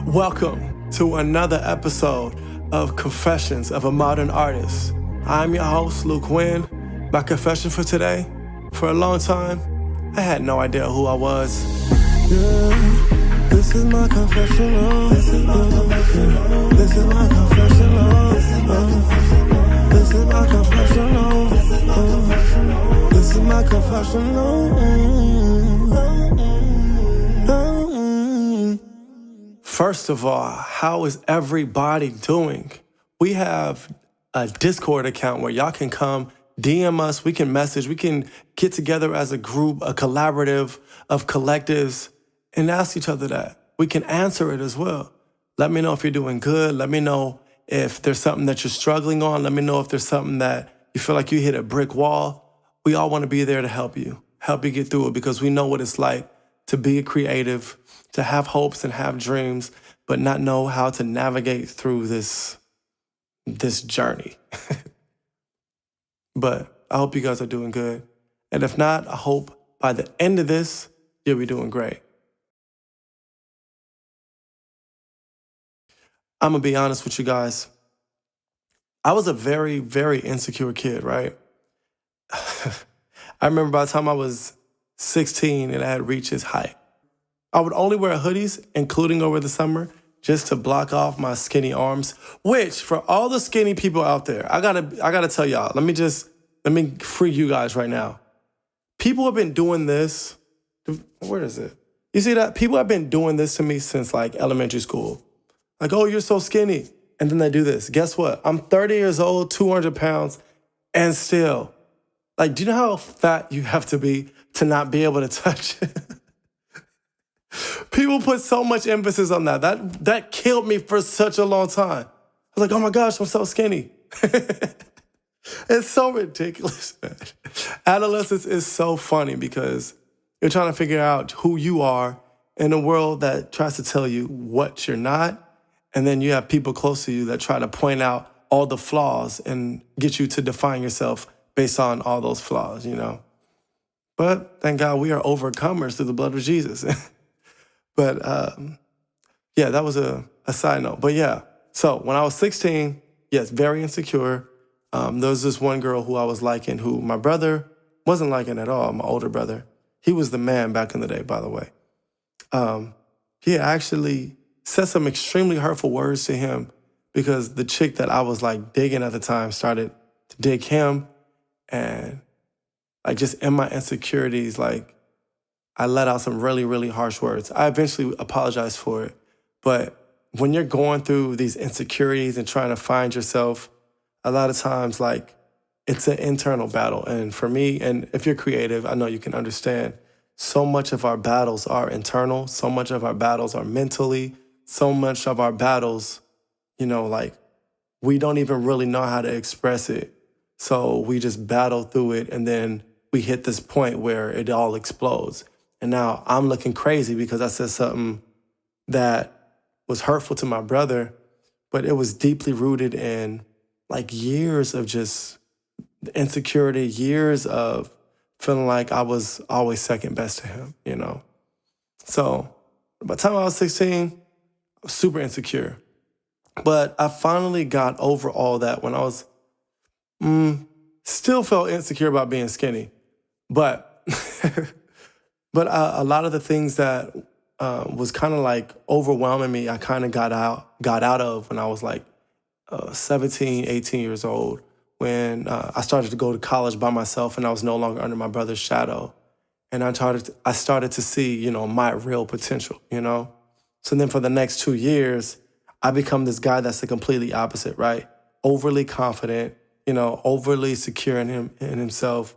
Welcome to another episode of Confessions of a Modern Artist. I'm your host, Luke Wynn. My confession for today, for a long time, I had no idea who I was. Yeah, this is my confessional. This is my confessional. This is my confessional. This is my confessional. This is my confessional. First of all, how is everybody doing? We have a Discord account where y'all can come DM us, we can message, we can get together as a group, a collaborative of collectives, and ask each other that. We can answer it as well. Let me know if you're doing good. Let me know if there's something that you're struggling on. Let me know if there's something that you feel like you hit a brick wall. We all want to be there to help you get through it, because we know what it's like to be a creative, to have hopes and have dreams, but not know how to navigate through this journey. But I hope you guys are doing good. And if not, I hope by the end of this, you'll be doing great. I'm going to be honest with you guys. I was a very, very insecure kid, right? I remember by the time I was 16 and I had reached its height, I would only wear hoodies, including over the summer, just to block off my skinny arms, which for all the skinny people out there, I gotta tell y'all, let me free you guys right now. People have been doing this. Where is it? You see that? People have been doing this to me since like elementary school. Like, oh, you're so skinny. And then they do this. Guess what? I'm 30 years old, 200 pounds, and still, like, do you know how fat you have to be to not be able to touch it? People put so much emphasis on that. That killed me for such a long time. I was like, oh my gosh, I'm so skinny. It's so ridiculous, man. Adolescence is so funny because you're trying to figure out who you are in a world that tries to tell you what you're not. And then you have people close to you that try to point out all the flaws and get you to define yourself based on all those flaws, you know? But thank God we are overcomers through the blood of Jesus. But yeah, that was a side note. But yeah, so when I was 16, yes, very insecure. There was this one girl who I was liking, who my brother wasn't liking at all, my older brother. He was the man back in the day, by the way. He actually said some extremely hurtful words to him because the chick that I was like digging at the time started to dig him. And like just in my insecurities, like I let out some really, really harsh words. I eventually apologized for it. But when you're going through these insecurities and trying to find yourself, a lot of times, like, it's an internal battle. And for me, and if you're creative, I know you can understand, so much of our battles are internal. So much of our battles are mentally. So much of our battles, you know, like, we don't even really know how to express it. So we just battle through it, and then we hit this point where it all explodes. And now I'm looking crazy because I said something that was hurtful to my brother, but it was deeply rooted in like years of just insecurity, years of feeling like I was always second best to him, you know? So by the time I was 16, I was super insecure. But I finally got over all that when I was, still felt insecure about being skinny. But But a lot of the things that was kind of like overwhelming me, I kind of got out of when I was like 17, 18 years old, when I started to go to college by myself and I was no longer under my brother's shadow. And I started to see, you know, my real potential, you know? So then for the next 2 years, I become this guy that's the completely opposite, right? Overly confident, you know, overly secure in himself,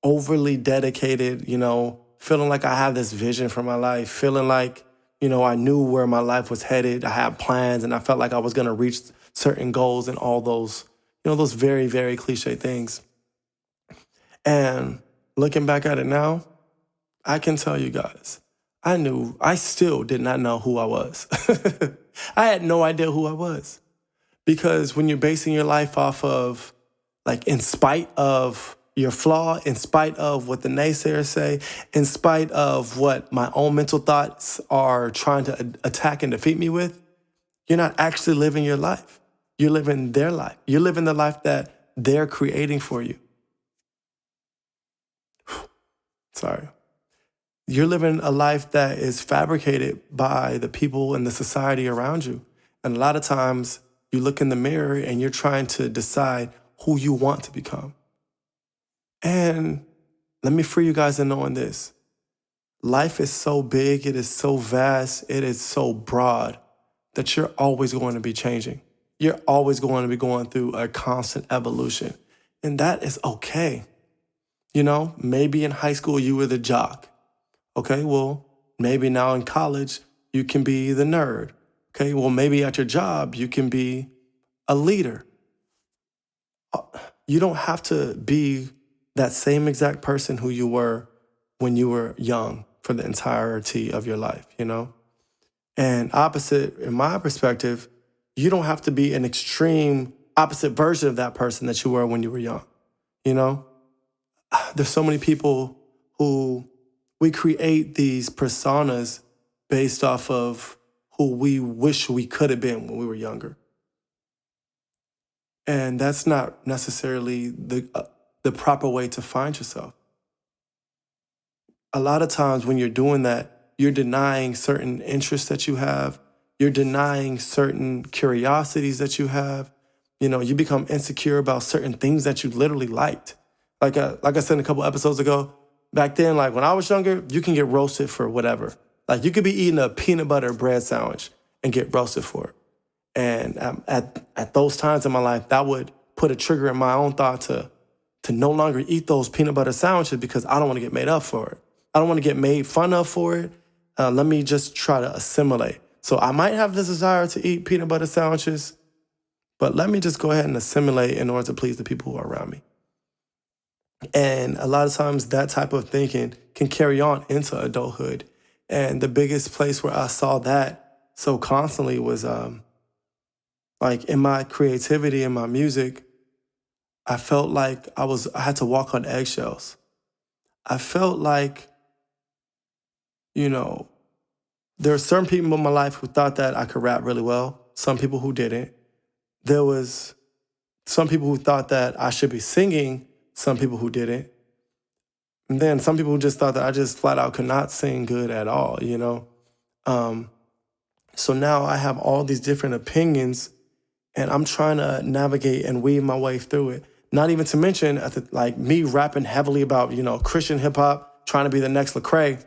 overly dedicated, you know, feeling like I have this vision for my life, feeling like, you know, I knew where my life was headed. I had plans and I felt like I was going to reach certain goals and all those, you know, those very, very cliche things. And looking back at it now, I can tell you guys, I still did not know who I was. I had no idea who I was. Because when you're basing your life off of, like, in spite of your flaw, in spite of what the naysayers say, in spite of what my own mental thoughts are trying to attack and defeat me with, you're not actually living your life. You're living their life. You're living the life that they're creating for you. Sorry. You're living a life that is fabricated by the people and the society around you. And a lot of times you look in the mirror and you're trying to decide who you want to become. And let me free you guys in knowing this. Life is so big, it is so vast, it is so broad that you're always going to be changing. You're always going to be going through a constant evolution. And that is okay. You know, maybe in high school you were the jock. Okay, well, maybe now in college you can be the nerd. Okay, well, maybe at your job you can be a leader. You don't have to be that same exact person who you were when you were young for the entirety of your life, you know? And opposite, in my perspective, you don't have to be an extreme opposite version of that person that you were when you were young, you know? There's so many people who we create these personas based off of who we wish we could have been when we were younger. And that's not necessarily the proper way to find yourself. A lot of times when you're doing that, you're denying certain interests that you have. You're denying certain curiosities that you have. You know, you become insecure about certain things that you literally liked. Like I said a couple episodes ago, back then, like when I was younger, you can get roasted for whatever. Like you could be eating a peanut butter bread sandwich and get roasted for it. And at those times in my life, that would put a trigger in my own thought to no longer eat those peanut butter sandwiches because I don't want to get made up for it. I don't want to get made fun of for it. Let me just try to assimilate. So I might have this desire to eat peanut butter sandwiches, but let me just go ahead and assimilate in order to please the people who are around me. And a lot of times that type of thinking can carry on into adulthood. And the biggest place where I saw that so constantly was like in my creativity and my music. I felt like I had to walk on eggshells. I felt like, you know, there were certain people in my life who thought that I could rap really well, some people who didn't. There was some people who thought that I should be singing, some people who didn't. And then some people who just thought that I just flat out could not sing good at all, you know? So now I have all these different opinions and I'm trying to navigate and weave my way through it. Not even to mention like me rapping heavily about, you know, Christian hip hop, trying to be the next Lecrae,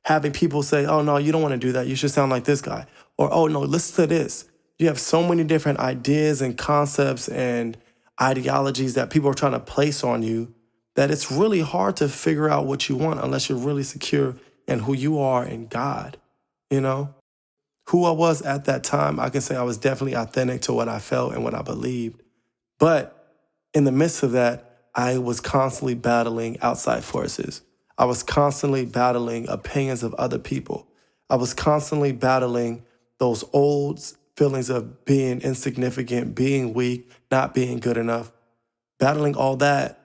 having people say, oh no, you don't want to do that. You should sound like this guy. Or, oh no, listen to this. You have so many different ideas and concepts and ideologies that people are trying to place on you that it's really hard to figure out what you want unless you're really secure in who you are in God, you know? Who I was at that time, I can say I was definitely authentic to what I felt and what I believed. But in the midst of that, I was constantly battling outside forces. I was constantly battling opinions of other people. I was constantly battling those old feelings of being insignificant, being weak, not being good enough. Battling all that,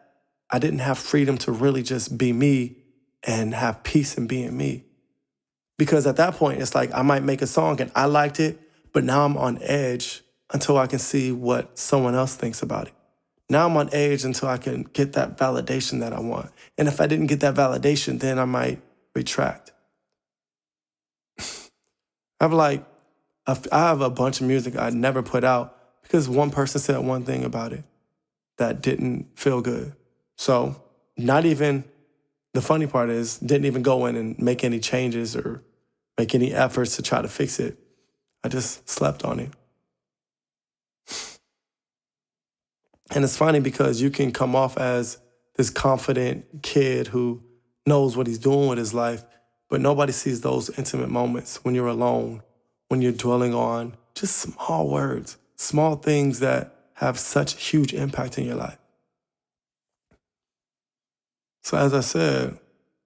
I didn't have freedom to really just be me and have peace in being me. Because at that point, it's like I might make a song and I liked it, but now I'm on edge until I can see what someone else thinks about it. Now I'm on edge until I can get that validation that I want. And if I didn't get that validation, then I might retract. I have a bunch of music I never put out because one person said one thing about it that didn't feel good. So not even, the funny part is, didn't even go in and make any changes or make any efforts to try to fix it. I just slept on it. And it's funny because you can come off as this confident kid who knows what he's doing with his life, but nobody sees those intimate moments when you're alone, when you're dwelling on just small words, small things that have such huge impact in your life. So as I said,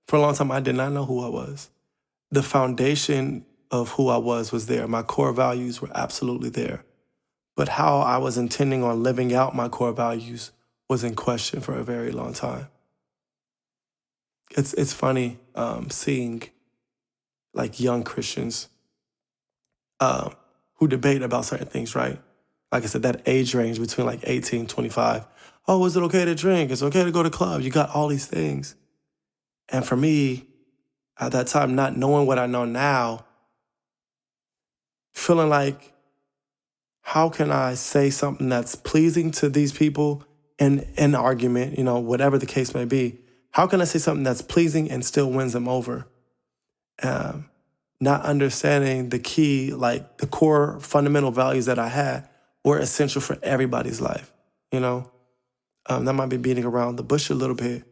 for a long time, I did not know who I was. The foundation of who I was there. My core values were absolutely there. But how I was intending on living out my core values was in question for a very long time. It's funny seeing like young Christians who debate about certain things, right? Like I said, that age range between like 18 and 25. Oh, is it okay to drink? It's okay to go to clubs. You got all these things. And for me, at that time, not knowing what I know now, feeling like, how can I say something that's pleasing to these people in an argument, whatever the case may be? How can I say something that's pleasing and still wins them over? Not understanding the key, like the core fundamental values that I had were essential for everybody's life, That might be beating around the bush a little bit,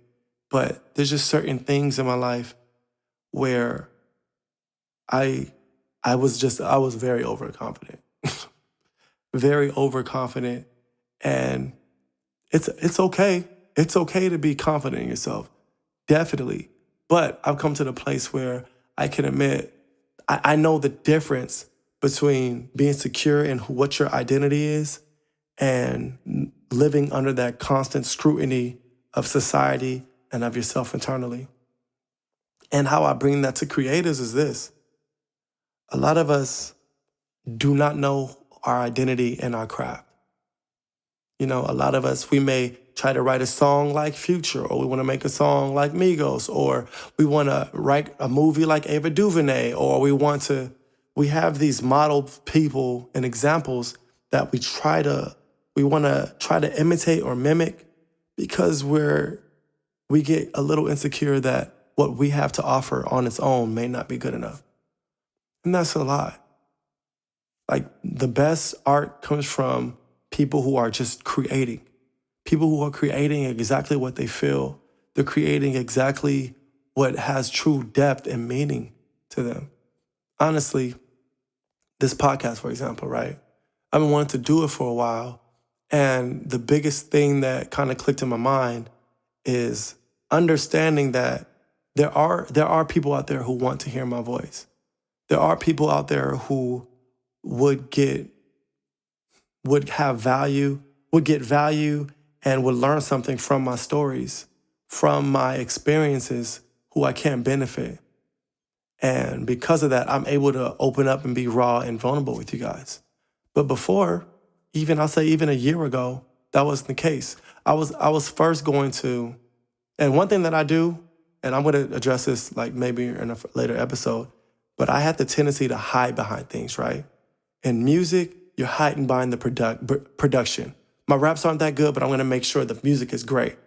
but there's just certain things in my life where I was very overconfident. Very overconfident. And it's okay. It's okay to be confident in yourself. Definitely. But I've come to the place where I can admit I know the difference between being secure in what your identity is and living under that constant scrutiny of society and of yourself internally. And how I bring that to creators is this. A lot of us do not know our identity and our craft. A lot of us, we may try to write a song like Future, or we want to make a song like Migos, or we want to write a movie like Ava DuVernay, or we have these model people and examples that we want to try to imitate or mimic because we get a little insecure that what we have to offer on its own may not be good enough. And that's a lie. Like, the best art comes from people who are just creating. People who are creating exactly what they feel. They're creating exactly what has true depth and meaning to them. Honestly, this podcast, for example, right? I've been wanting to do it for a while. And the biggest thing that kind of clicked in my mind is understanding that there are people out there who want to hear my voice. There are people out there who would get value and would learn something from my stories, from my experiences, who I can benefit. And because of that, I'm able to open up and be raw and vulnerable with you guys. But before, I'll say even a year ago, that wasn't the case. I was first going to, and one thing that I do, and I'm going to address this like maybe in a later episode, but I had the tendency to hide behind things, right? In music, you're hiding behind the production. My raps aren't that good, but I'm going to make sure the music is great.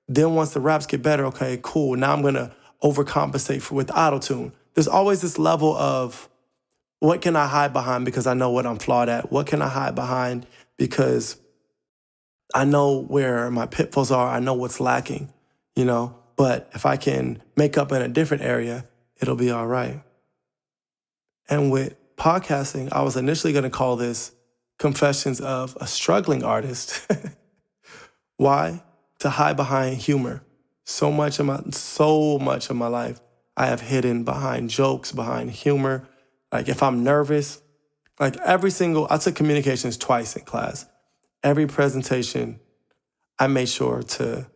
Then once the raps get better, okay, cool. Now I'm going to overcompensate with auto-tune. There's always this level of, what can I hide behind because I know what I'm flawed at? What can I hide behind because I know where my pitfalls are? I know what's lacking, But if I can make up in a different area, it'll be all right. And with podcasting, I was initially going to call this Confessions of a Struggling Artist. Why? To hide behind humor. So much of my life, I have hidden behind jokes, behind humor. Like if I'm nervous, like I took communications twice in class. Every presentation, I made sure to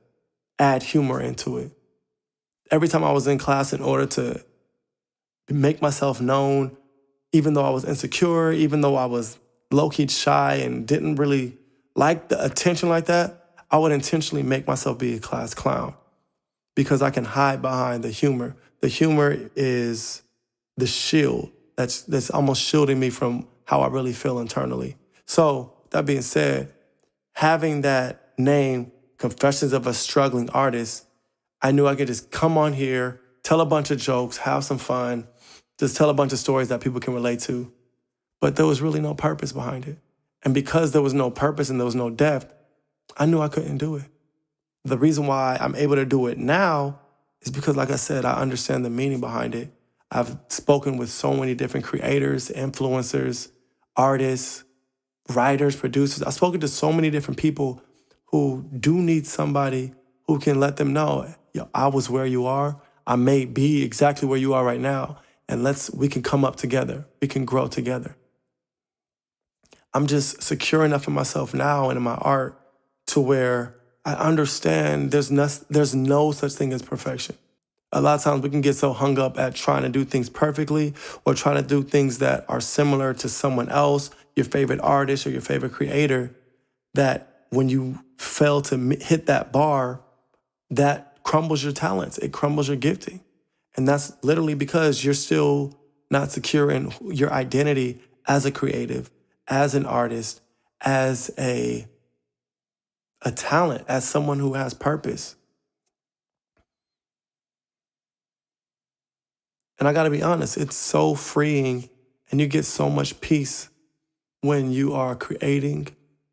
add humor into it. Every time I was in class, in order to make myself known, even though I was insecure, even though I was low-key shy and didn't really like the attention like that, I would intentionally make myself be a class clown because I can hide behind the humor. The humor is the shield that's almost shielding me from how I really feel internally. So that being said, having that name, Confessions of a Struggling Artist, I knew I could just come on here, tell a bunch of jokes, have some fun, just tell a bunch of stories that people can relate to. But there was really no purpose behind it. And because there was no purpose and there was no depth, I knew I couldn't do it. The reason why I'm able to do it now is because, like I said, I understand the meaning behind it. I've spoken with so many different creators, influencers, artists, writers, producers. I've spoken to so many different people who do need somebody who can let them know, I was where you are. I may be exactly where you are right now. And we can come up together. We can grow together. I'm just secure enough in myself now and in my art to where I understand there's no such thing as perfection. A lot of times we can get so hung up at trying to do things perfectly or trying to do things that are similar to someone else, your favorite artist or your favorite creator, that when you fail to hit that bar, that crumbles your talents. It crumbles your gifting. And that's literally because you're still not secure in your identity as a creative, as an artist, as a talent, as someone who has purpose. And I gotta be honest, it's so freeing and you get so much peace when you are creating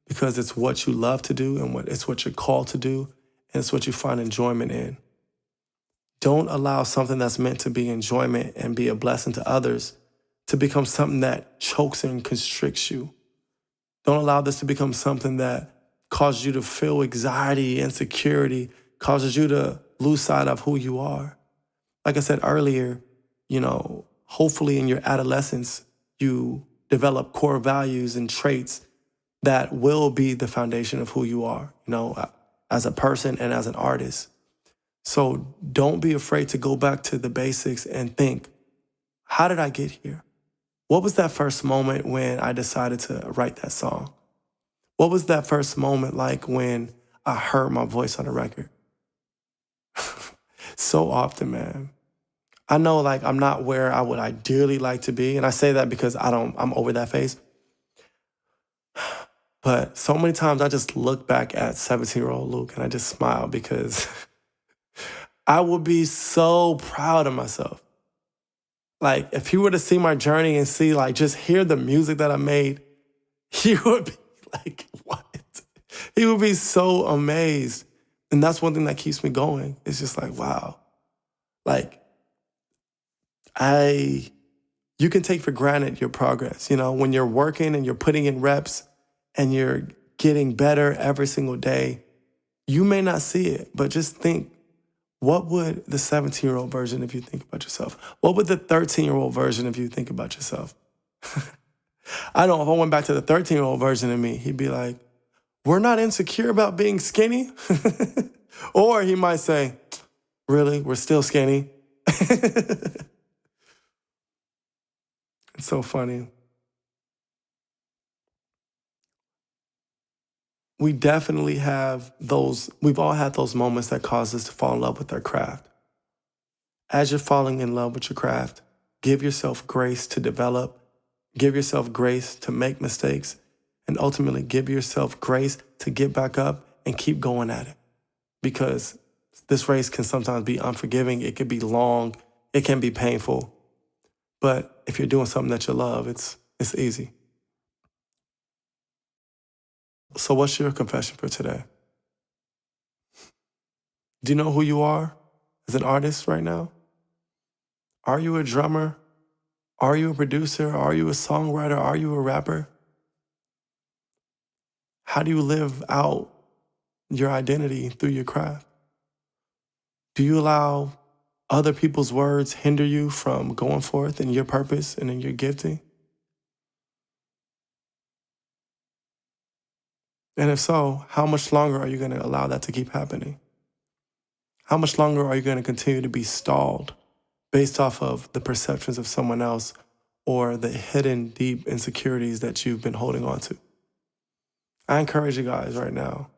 because it's what you love to do and it's what you're called to do and it's what you find enjoyment in. Don't allow something that's meant to be enjoyment and be a blessing to others to become something that chokes and constricts you. Don't allow this to become something that causes you to feel anxiety, insecurity, causes you to lose sight of who you are. Like I said earlier, hopefully in your adolescence, you develop core values and traits that will be the foundation of who you are, as a person and as an artist. So don't be afraid to go back to the basics and think, how did I get here? What was that first moment when I decided to write that song? What was that first moment like when I heard my voice on a record? So often, man. I know I'm not where I would ideally like to be. And I say that because I'm over that phase. But so many times I just look back at 17-year-old Luke and I just smile because I would be so proud of myself. If he were to see my journey and see, just hear the music that I made, he would be like, what? He would be so amazed. And that's one thing that keeps me going. It's just wow. You can take for granted your progress. When you're working and you're putting in reps and you're getting better every single day, you may not see it, but just think, what would the 17-year-old version of you think about yourself? What would the 13-year-old version of you think about yourself? I know if I went back to the 13-year-old version of me, he'd be like, we're not insecure about being skinny. Or he might say, really, we're still skinny. It's so funny. We definitely have we've all had those moments that cause us to fall in love with our craft. As you're falling in love with your craft, give yourself grace to develop, give yourself grace to make mistakes, and ultimately give yourself grace to get back up and keep going at it. Because this race can sometimes be unforgiving, it can be long, it can be painful. But if you're doing something that you love, it's easy. So what's your confession for today? Do you know who you are as an artist right now? Are you a drummer? Are you a producer? Are you a songwriter? Are you a rapper? How do you live out your identity through your craft? Do you allow other people's words hinder you from going forth in your purpose and in your gifting? And if so, how much longer are you going to allow that to keep happening? How much longer are you going to continue to be stalled based off of the perceptions of someone else or the hidden deep insecurities that you've been holding on to? I encourage you guys right now,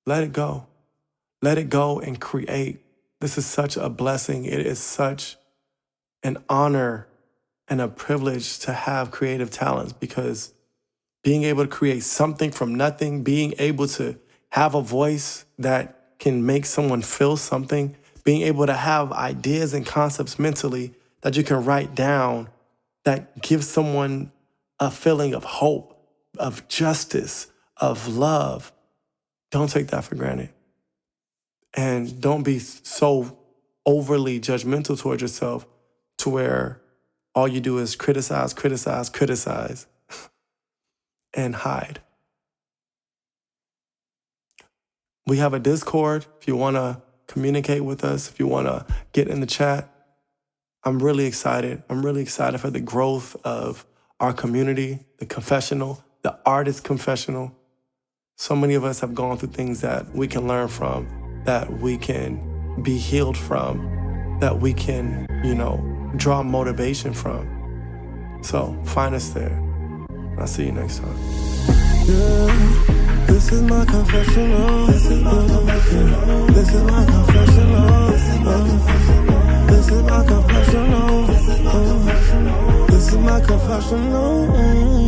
let it go. Let it go and create. This is such a blessing. It is such an honor and a privilege to have creative talents, because being able to create something from nothing, being able to have a voice that can make someone feel something, being able to have ideas and concepts mentally that you can write down that gives someone a feeling of hope, of justice, of love. Don't take that for granted. And don't be so overly judgmental towards yourself to where all you do is criticize, and hide. We have a Discord if you want to communicate with us, if you want to get in the chat. I'm really excited. I'm really excited for the growth of our community, the confessional, the artist confessional. So many of us have gone through things that we can learn from, that we can be healed from, that we can, draw motivation from. So find us there. I'll see you next time. Yeah, this is my confessional. This is my confessional. This is my confessional. This is my confessional. This is my confessional.